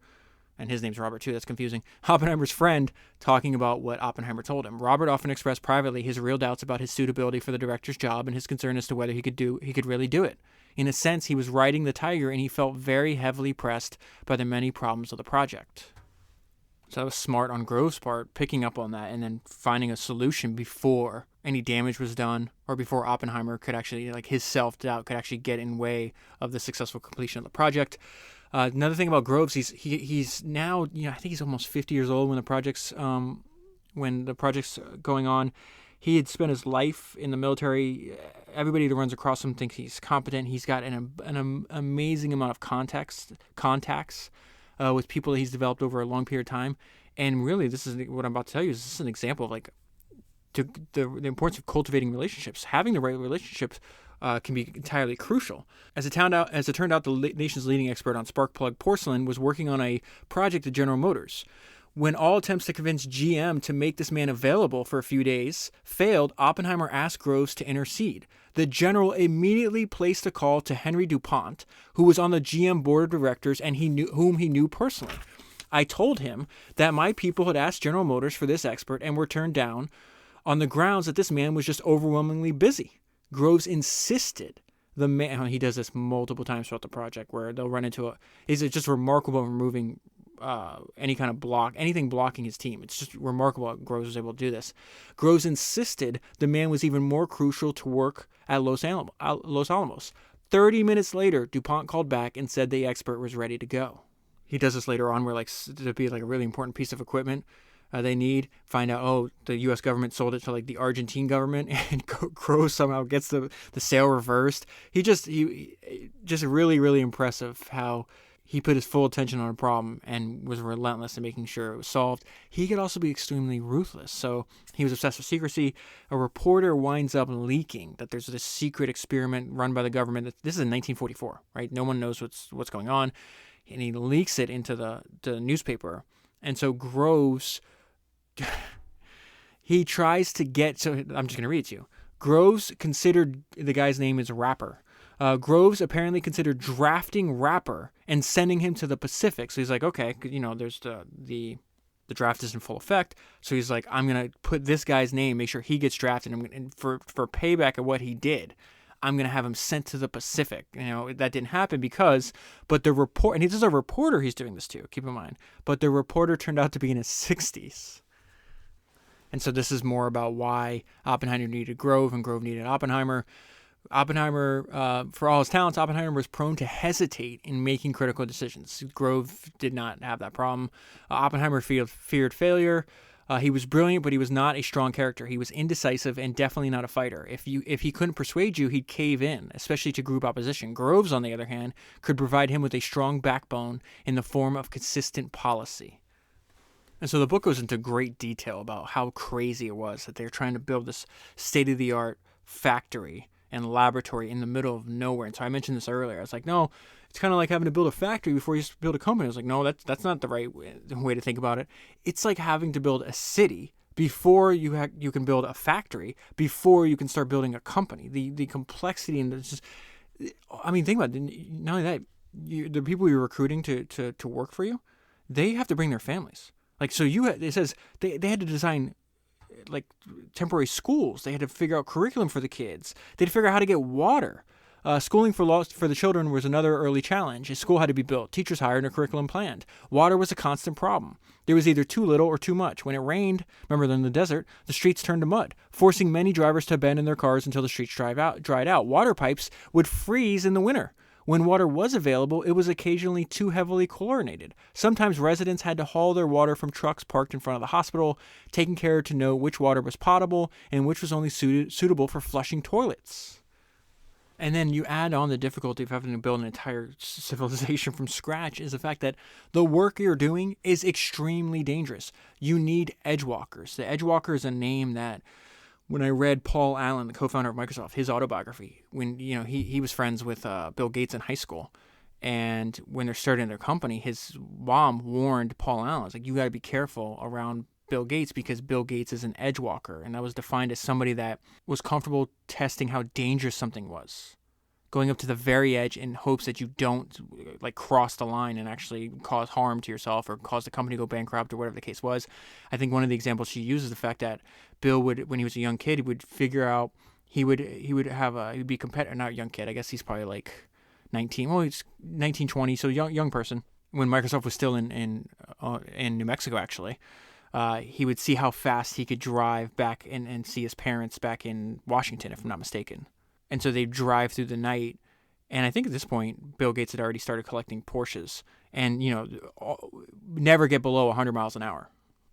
and his name's Robert too, that's confusing. Oppenheimer's friend talking about what Oppenheimer told him. Robert often expressed privately his real doubts about his suitability for the director's job and his concern as to whether he could really do it. In a sense, he was riding the tiger, and he felt very heavily pressed by the many problems of the project. So that was smart on Groves' part, picking up on that and then finding a solution before any damage was done, or before Oppenheimer could actually, like, his self-doubt could actually get in way of the successful completion of the project. Another thing about Groves, he's now, I think he's almost 50 years old when the project's going on. He had spent his life in the military. Everybody that runs across him thinks he's competent. He's got an amazing amount of contacts with people that he's developed over a long period of time. And really, this is what I'm about to tell you. This is an example of, like, the importance of cultivating relationships. Having the right relationships can be entirely crucial. As it turned out, the nation's leading expert on spark plug porcelain was working on a project at General Motors. When all attempts to convince GM to make this man available for a few days failed, Oppenheimer asked Groves to intercede. The general immediately placed a call to Henry DuPont, who was on the GM board of directors and whom he knew personally. I told him that my people had asked General Motors for this expert and were turned down on the grounds that this man was just overwhelmingly busy. Groves insisted the man, he does this multiple times throughout the project, where they'll run into is it just remarkable removing any kind of anything blocking his team. It's just remarkable how Groves was able to do this. Groves insisted the man was even more crucial to work at Los Alamos. 30 minutes later, DuPont called back and said the expert was ready to go. He does this later on, where, like, to be, like, a really important piece of equipment they need, find out, the U.S. government sold it to, like, the Argentine government, and Groves somehow gets the sale reversed. He just really, really impressive how he put his full attention on a problem and was relentless in making sure it was solved. He could also be extremely ruthless. So he was obsessed with secrecy. A reporter winds up leaking that there's this secret experiment run by the government. This is in 1944, right? No one knows what's going on. And he leaks it into the newspaper. And so Groves, he tries to get, so I'm just going to read it to you. Groves considered, the guy's name is Rapper. Groves apparently considered drafting Rapper and sending him to the Pacific. So he's like, okay, there's the draft is in full effect. So he's like, I'm going to put this guy's name, make sure he gets drafted. And for payback of what he did, I'm going to have him sent to the Pacific. That didn't happen but the report, and this is a reporter he's doing this to, keep in mind, but the reporter turned out to be in his 60s. And so this is more about why Oppenheimer needed Grove and Grove needed Oppenheimer. Oppenheimer, for all his talents, Oppenheimer was prone to hesitate in making critical decisions. Grove did not have that problem. Oppenheimer feared failure. He was brilliant, but he was not a strong character. He was indecisive and definitely not a fighter. If he couldn't persuade you, he'd cave in, especially to group opposition. Groves, on the other hand, could provide him with a strong backbone in the form of consistent policy. And so the book goes into great detail about how crazy it was that they're trying to build this state-of-the-art factory and laboratory in the middle of nowhere. And so I mentioned this earlier. I was like, no, it's kind of like having to build a factory before you build a company. I was like, no, that's not the right way to think about it. It's like having to build a city before you can build a factory, before you can start building a company. The complexity and just, think about it. Not only that, the people you're recruiting to work for you, they have to bring their families. Like, so it says they had to design like temporary schools. They had to figure out curriculum for the kids. They had to figure out how to get water. Schooling for the children was another early challenge. A school had to be built, teachers hired, and a curriculum planned. Water was a constant problem. There was either too little or too much. When it rained, remember in the desert, the streets turned to mud, forcing many drivers to abandon their cars until the streets dried out. Water pipes would freeze in the winter. When water was available, it was occasionally too heavily chlorinated. Sometimes residents had to haul their water from trucks parked in front of the hospital, taking care to know which water was potable and which was only suitable for flushing toilets. And then you add on the difficulty of having to build an entire civilization from scratch is the fact that the work you're doing is extremely dangerous. You need edgewalkers. The edgewalker is a name that when I read Paul Allen, the co-founder of Microsoft, his autobiography, when he was friends with Bill Gates in high school, and when they're starting their company, his mom warned Paul Allen, it's like, you got to be careful around Bill Gates because Bill Gates is an edge walker, and that was defined as somebody that was comfortable testing how dangerous something was, going up to the very edge in hopes that you don't like cross the line and actually cause harm to yourself or cause the company to go bankrupt or whatever the case was. I think one of the examples she uses is the fact that Bill would, when he was a young kid, he would figure out he'd be competitive, not a young kid. I guess he's probably like 19. Well, he's 19, 20, so young person. When Microsoft was still in New Mexico, actually. He would see how fast he could drive back and see his parents back in Washington, if I'm not mistaken. And so they'd drive through the night. And I think at this point, Bill Gates had already started collecting Porsches and, never get below 100 miles an hour.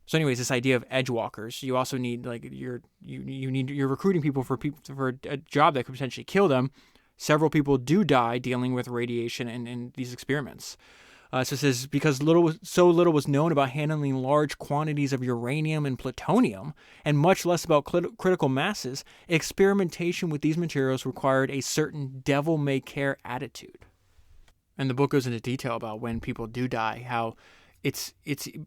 So anyways, this idea of edge walkers, you also need you're recruiting people for a job that could potentially kill them. Several people do die dealing with radiation and these experiments. So it says, because so little was known about handling large quantities of uranium and plutonium, and much less about critical masses, experimentation with these materials required a certain devil-may-care attitude. And the book goes into detail about when people do die, how it's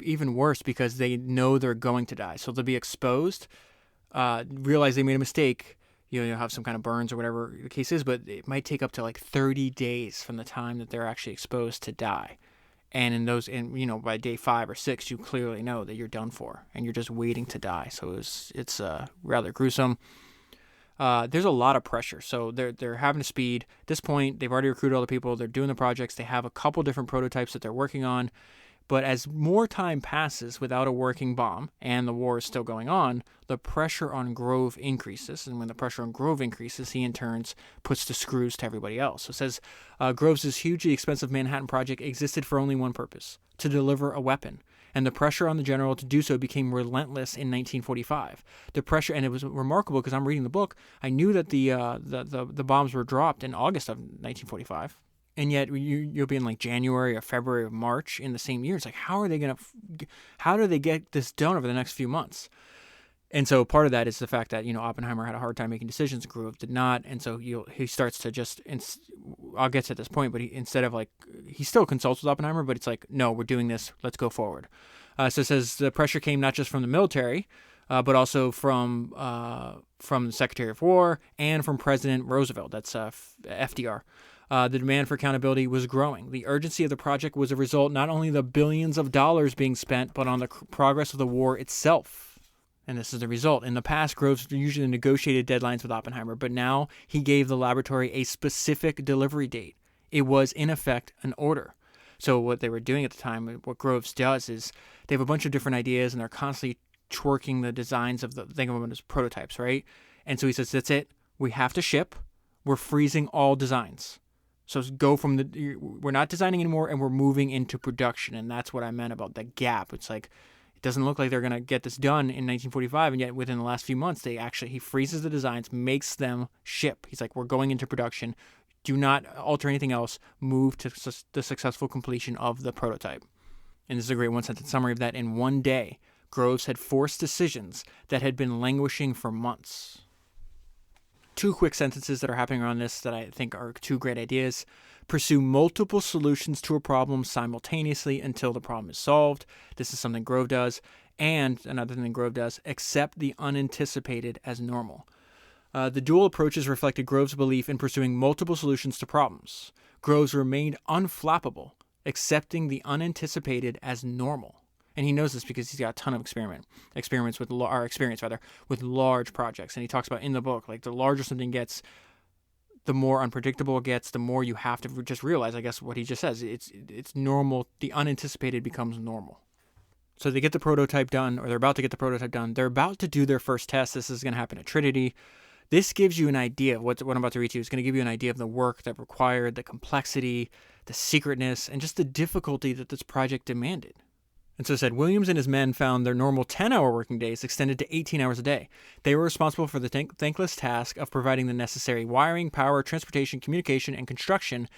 even worse because they know they're going to die. So they'll be exposed, realize they made a mistake, you'll have some kind of burns or whatever the case is, but it might take up to like 30 days from the time that they're actually exposed to die. And by day 5 or 6, you clearly know that you're done for, and you're just waiting to die. So it's rather gruesome. There's a lot of pressure. So they're having to speed. At this point, they've already recruited all the people. They're doing the projects. They have a couple different prototypes that they're working on. But as more time passes without a working bomb, and the war is still going on, the pressure on Grove increases. And when the pressure on Grove increases, he in turn puts the screws to everybody else. So it says Groves' hugely expensive Manhattan project existed for only one purpose, to deliver a weapon. And the pressure on the general to do so became relentless in 1945. The pressure, and it was remarkable because I'm reading the book, I knew that the bombs were dropped in August of 1945. And yet you'll be in like January or February or March in the same year. It's like, how do they get this done over the next few months? And so part of that is the fact that, Oppenheimer had a hard time making decisions. Grove did not. And so he starts to just, I'll get to this point, but he still consults with Oppenheimer, but it's like, no, we're doing this. Let's go forward. So it says the pressure came not just from the military, but also from the Secretary of War and from President Roosevelt. That's FDR. The demand for accountability was growing. The urgency of the project was a result not only of the billions of dollars being spent, but on the progress of the war itself. And this is the result. In the past, Groves usually negotiated deadlines with Oppenheimer, but now he gave the laboratory a specific delivery date. It was, in effect, an order. So what they were doing at the time, what Groves does is they have a bunch of different ideas, and they're constantly twerking the designs of think of them as prototypes, right? And so he says, that's it. We have to ship. We're freezing all designs. So go from we're not designing anymore and we're moving into production. And that's what I meant about the gap. It's like, it doesn't look like they're going to get this done in 1945. And yet within the last few months, he freezes the designs, makes them ship. He's like, we're going into production. Do not alter anything else. Move to the successful completion of the prototype. And this is a great one-sentence summary of that. In one day, Groves had forced decisions that had been languishing for months. 2 quick sentences that are happening around this that I think are 2 great ideas. Pursue multiple solutions to a problem simultaneously until the problem is solved. This is something Grove does. And another thing Grove does, accept the unanticipated as normal. The dual approaches reflected Groves' belief in pursuing multiple solutions to problems. Groves remained unflappable, accepting the unanticipated as normal. And he knows this because he's got a ton of experience with large projects. And he talks about in the book, like the larger something gets, the more unpredictable it gets, the more you have to just realize, I guess, what he just says. It's normal. The unanticipated becomes normal. So they get the prototype done, or they're about to get the prototype done. They're about to do their first test. This is going to happen at Trinity. This gives you an idea of what I'm about to read to you. It's going to give you an idea of the work that required, the complexity, the secretness, and just the difficulty that this project demanded. And so it said, Williams and his men found their normal 10-hour working days extended to 18 hours a day. They were responsible for the thankless task of providing the necessary wiring, power, transportation, communication, and construction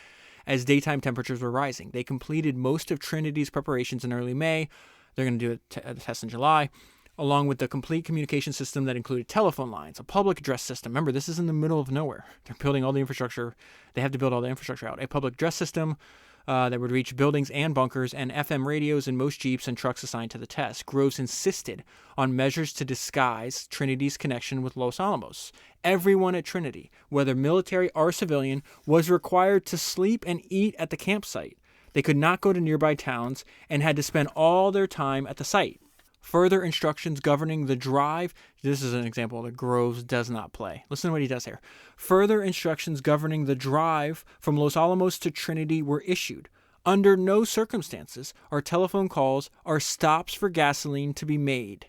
as daytime temperatures were rising. They completed most of Trinity's preparations in early May. They're going to do a test in July, along with the complete communication system that included telephone lines, a public address system. Remember, this is in the middle of nowhere. They're building all the infrastructure. They have to build all the infrastructure out. A public address system that would reach buildings and bunkers, and FM radios in most Jeeps and trucks assigned to the test. Groves insisted on measures to disguise Trinity's connection with Los Alamos. Everyone at Trinity, whether military or civilian, was required to sleep and eat at the campsite. They could not go to nearby towns and had to spend all their time at the site. Further instructions governing the drive, this is an example that Groves does not play. Listen to what he does here. Further instructions governing the drive from Los Alamos to Trinity were issued. Under no circumstances are telephone calls or stops for gasoline to be made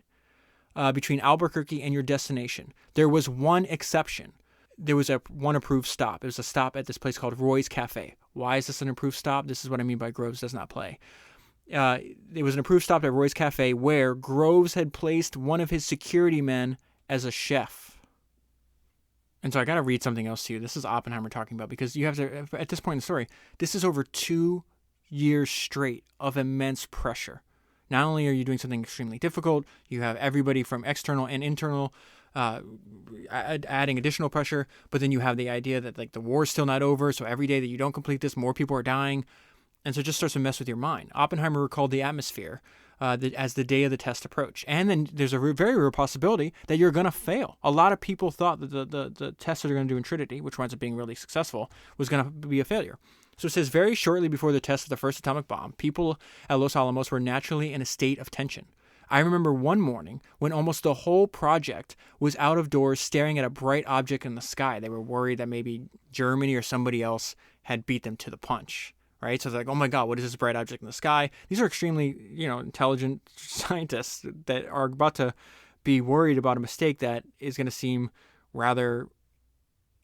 between Albuquerque and your destination. There was one exception. There was one approved stop. It was a stop at this place called Roy's Cafe. Why is this an approved stop? This is what I mean by Groves does not play. It was an approved stop at Roy's Cafe where Groves had placed one of his security men as a chef. And so I got to read something else to you. This is Oppenheimer talking about, because you have to, at this point in the story, this is over 2 years straight of immense pressure. Not only are you doing something extremely difficult, you have everybody from external and internal adding additional pressure, but then you have the idea that like the war is still not over, so every day that you don't complete this, more people are dying. And so it just starts to mess with your mind. Oppenheimer recalled the atmosphere as the day of the test approached. And then there's a very real possibility that you're going to fail. A lot of people thought that the test that they're going to do in Trinity, which winds up being really successful, was going to be a failure. So it says, very shortly before the test of the first atomic bomb, people at Los Alamos were naturally in a state of tension. I remember one morning when almost the whole project was out of doors staring at a bright object in the sky. They were worried that maybe Germany or somebody else had beat them to the punch. Right? So it's like, oh my God, what is this bright object in the sky? These are extremely, intelligent scientists that are about to be worried about a mistake that is going to seem rather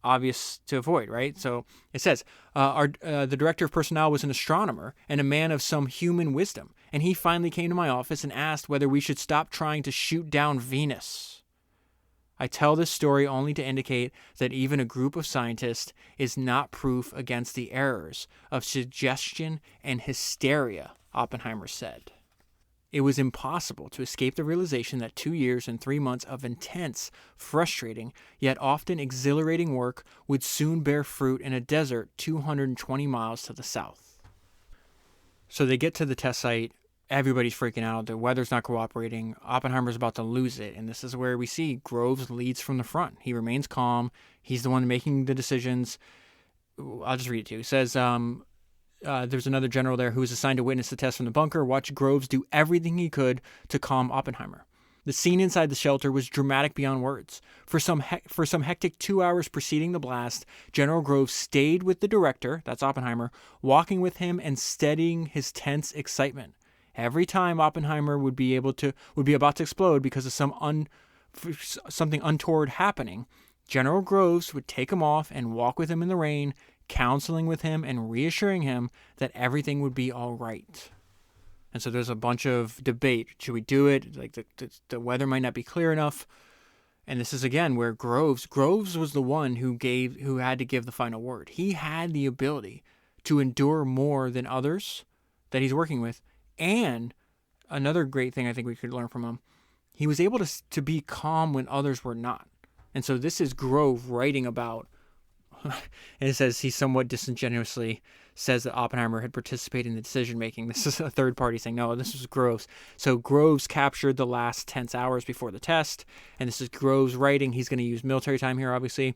obvious to avoid, right? So it says, the director of personnel was an astronomer and a man of some human wisdom. And he finally came to my office and asked whether we should stop trying to shoot down Venus. I tell this story only to indicate that even a group of scientists is not proof against the errors of suggestion and hysteria, Oppenheimer said. It was impossible to escape the realization that 2 years and 3 months of intense, frustrating, yet often exhilarating work would soon bear fruit in a desert 220 miles to the south. So they get to the test site. Everybody's freaking out. The weather's not cooperating. Oppenheimer's about to lose it. And this is where we see Groves leads from the front. He remains calm. He's the one making the decisions. I'll just read it to you. It says, there's another general there who was assigned to witness the test from the bunker. Watch Groves do everything he could to calm Oppenheimer. The scene inside the shelter was dramatic beyond words. For some hectic 2 hours preceding the blast, General Groves stayed with the director, that's Oppenheimer, walking with him and steadying his tense excitement. Every time Oppenheimer would be about to explode because of something untoward happening, General Groves would take him off and walk with him in the rain, counseling with him and reassuring him that everything would be all right. And so there's a bunch of debate. Should we do it? Like the weather might not be clear enough. And this is again where Groves was the one who had to give the final word. He had the ability to endure more than others that he's working with. And another great thing I think we could learn from him, he was able to be calm when others were not. And so this is Grove writing about, and it says he somewhat disingenuously says that Oppenheimer had participated in the decision-making. This is a third party saying, no, this was Groves. So Groves captured the last tense hours before the test, and this is Groves writing. He's going to use military time here, obviously.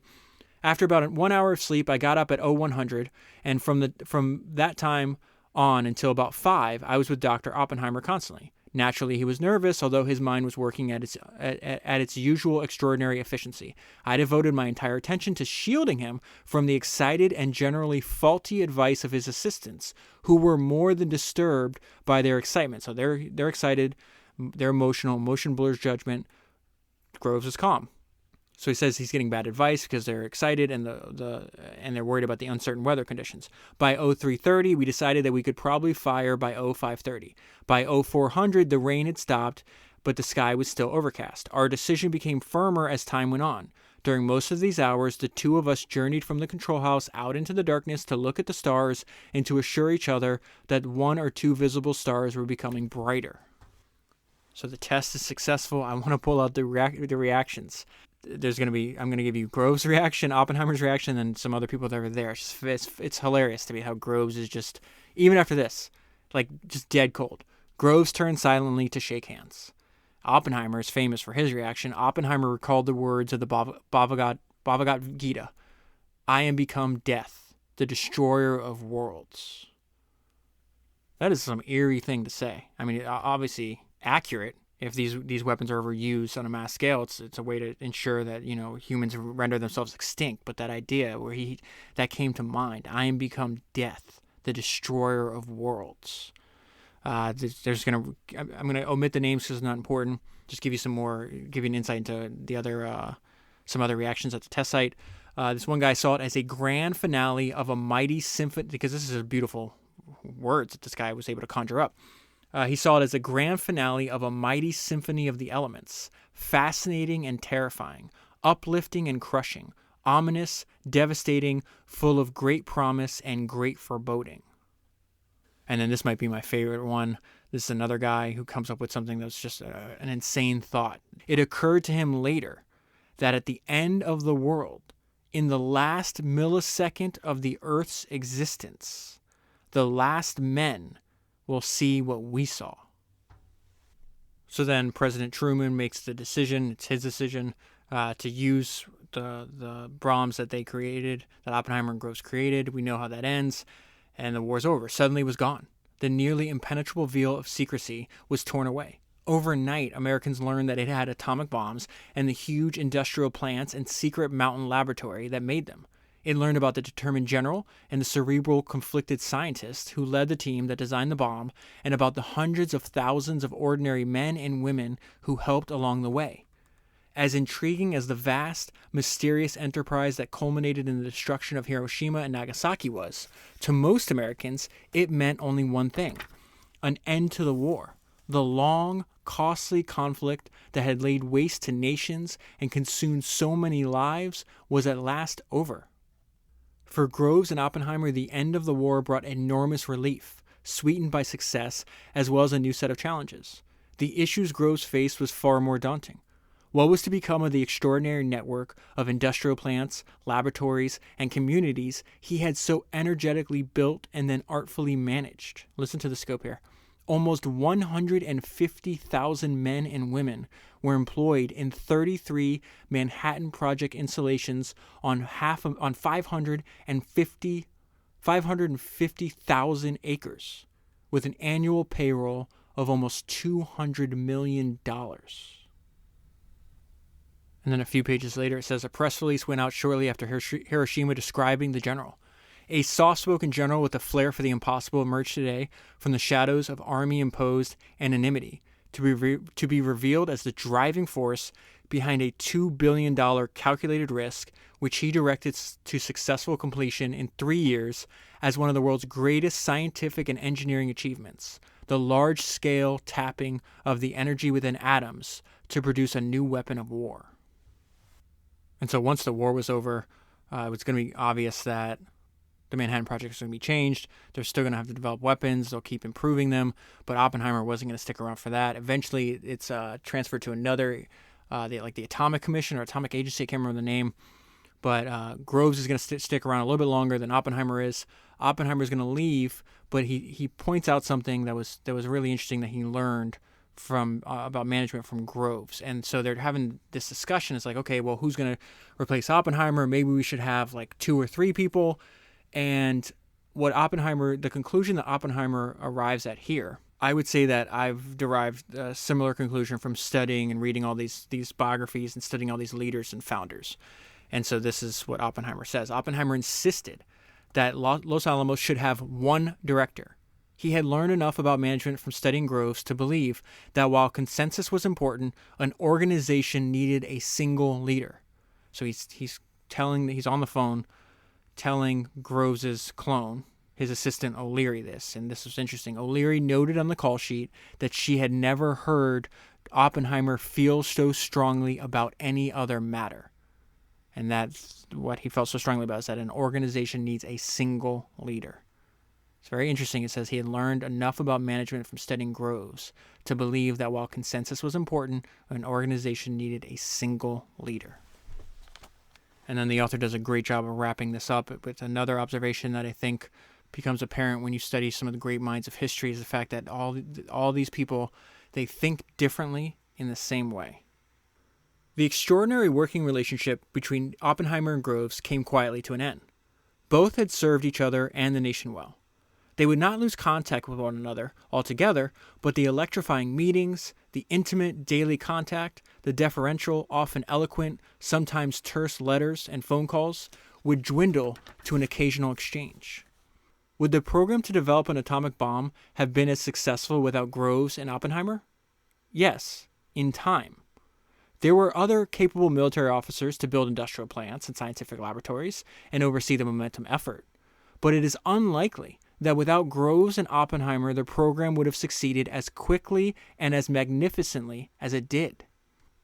After about 1 hour of sleep, I got up at 0100, and from that time on until about 5, I was with Dr. Oppenheimer constantly. Naturally, he was nervous, although his mind was working at its usual extraordinary efficiency. I devoted my entire attention to shielding him from the excited and generally faulty advice of his assistants, who were more than disturbed by their excitement. So they're excited, they're emotional, emotion blurs judgment. Groves is calm. So he says he's getting bad advice because they're excited and and they're worried about the uncertain weather conditions. By 0330, we decided that we could probably fire by 0530. By 0400, the rain had stopped, but the sky was still overcast. Our decision became firmer as time went on. During most of these hours, the two of us journeyed from the control house out into the darkness to look at the stars and to assure each other that one or two visible stars were becoming brighter. So the test is successful. I want to pull out the reactions. I'm going to give you Groves' reaction, Oppenheimer's reaction, and some other people that were there. It's hilarious to me how Groves is just, even after this, like just dead cold. Groves turned silently to shake hands. Oppenheimer is famous for his reaction. Oppenheimer recalled the words of the Bhagavad Gita. I am become death, the destroyer of worlds. That is some eerie thing to say. I mean, obviously accurate. If these weapons are ever used on a mass scale, it's a way to ensure that, humans render themselves extinct. But that idea that came to mind, I am become death, the destroyer of worlds. I'm gonna omit the names because it's not important. Just give you an insight into some other reactions at the test site. This one guy saw it as a grand finale of a mighty symphony, because this is a beautiful words that this guy was able to conjure up. He saw it as a grand finale of a mighty symphony of the elements, fascinating and terrifying, uplifting and crushing, ominous, devastating, full of great promise and great foreboding. And then this might be my favorite one. This is another guy who comes up with something that's just an insane thought. It occurred to him later that at the end of the world, in the last millisecond of the Earth's existence, the last men will see what we saw. So then President Truman makes the decision, it's his decision, to use the bombs that they created, that Oppenheimer and Groves created. We know how that ends, and the war's over. Suddenly it was gone. The nearly impenetrable veil of secrecy was torn away. Overnight, Americans learned that it had atomic bombs and the huge industrial plants and secret mountain laboratory that made them. It learned about the determined general and the cerebral conflicted scientist who led the team that designed the bomb, and about the hundreds of thousands of ordinary men and women who helped along the way. As intriguing as the vast, mysterious enterprise that culminated in the destruction of Hiroshima and Nagasaki was, to most Americans, it meant only one thing: an end to the war. The long, costly conflict that had laid waste to nations and consumed so many lives was at last over. For Groves and Oppenheimer, the end of the war brought enormous relief, sweetened by success, as well as a new set of challenges. The issues Groves faced was far more daunting. What was to become of the extraordinary network of industrial plants, laboratories, and communities he had so energetically built and then artfully managed? Listen to the scope here. Almost 150,000 men and women were employed in 33 Manhattan Project installations on 550,000 acres, with an annual payroll of almost $200 million. And then a few pages later, it says a press release went out shortly after Hiroshima describing the general. A soft-spoken general with a flair for the impossible emerged today from the shadows of army-imposed anonymity to be revealed as the driving force behind a $2 billion calculated risk, which he directed to successful completion in 3 years as one of the world's greatest scientific and engineering achievements, the large-scale tapping of the energy within atoms to produce a new weapon of war. And so once the war was over, it was going to be obvious that the Manhattan Project is going to be changed. They're still going to have to develop weapons. They'll keep improving them. But Oppenheimer wasn't going to stick around for that. Eventually, it's transferred to another, the Atomic Commission or Atomic Agency. I can't remember the name. But Groves is going to stick around a little bit longer than Oppenheimer is. Oppenheimer is going to leave, but he points out something that was really interesting that he learned from about management from Groves. And so they're having this discussion. It's like, okay, well, who's going to replace Oppenheimer? Maybe we should have like 2 or 3 people. And the conclusion that Oppenheimer arrives at here I would say that I've derived a similar conclusion from studying and reading all these biographies and studying all these leaders and founders. And so this is what Oppenheimer says. Oppenheimer insisted that Los Alamos should have one director. He had learned enough about management from studying Groves to believe that while consensus was important, an organization needed a single leader. So he's on the phone telling Groves's clone, his assistant O'Leary, this. And this was interesting. O'Leary noted on the call sheet that she had never heard Oppenheimer feel so strongly about any other matter. And that's what he felt so strongly about, is that an organization needs a single leader. It's very interesting. It says he had learned enough about management from studying Groves to believe that while consensus was important, an organization needed a single leader. And then the author does a great job of wrapping this up with another observation that I think becomes apparent when you study some of the great minds of history, is the fact that all these people, they think differently in the same way. The extraordinary working relationship between Oppenheimer and Groves came quietly to an end. Both had served each other and the nation well. They would not lose contact with one another altogether, but the electrifying meetings, the intimate daily contact, the deferential, often eloquent, sometimes terse letters and phone calls would dwindle to an occasional exchange. Would the program to develop an atomic bomb have been as successful without Groves and Oppenheimer? Yes, in time. There were other capable military officers to build industrial plants and scientific laboratories and oversee the momentum effort. But it is unlikely that without Groves and Oppenheimer, the program would have succeeded as quickly and as magnificently as it did.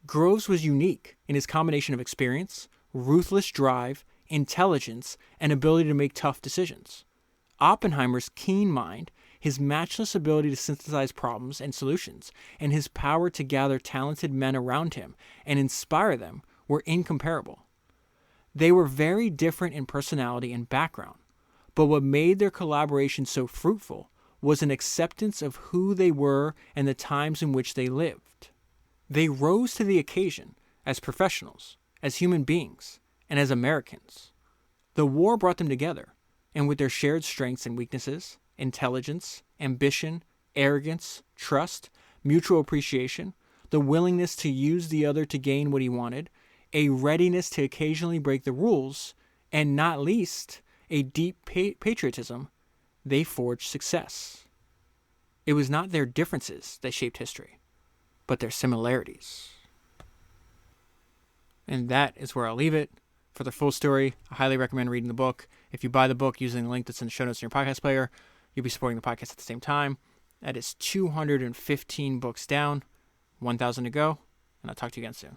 Groves was unique in his combination of experience, ruthless drive, intelligence, and ability to make tough decisions. Oppenheimer's keen mind, his matchless ability to synthesize problems and solutions, and his power to gather talented men around him and inspire them were incomparable. They were very different in personality and background, but what made their collaboration so fruitful was an acceptance of who they were and the times in which they lived. They rose to the occasion as professionals, as human beings, and as Americans. The war brought them together, and with their shared strengths and weaknesses, intelligence, ambition, arrogance, trust, mutual appreciation, the willingness to use the other to gain what he wanted, a readiness to occasionally break the rules, and not least, a deep patriotism, they forged success. It was not their differences that shaped history, but their similarities. And that is where I'll leave it. For the full story, I highly recommend reading the book. If you buy the book using the link that's in the show notes in your podcast player, you'll be supporting the podcast at the same time. That is 215 books down, 1,000 to go, and I'll talk to you again soon.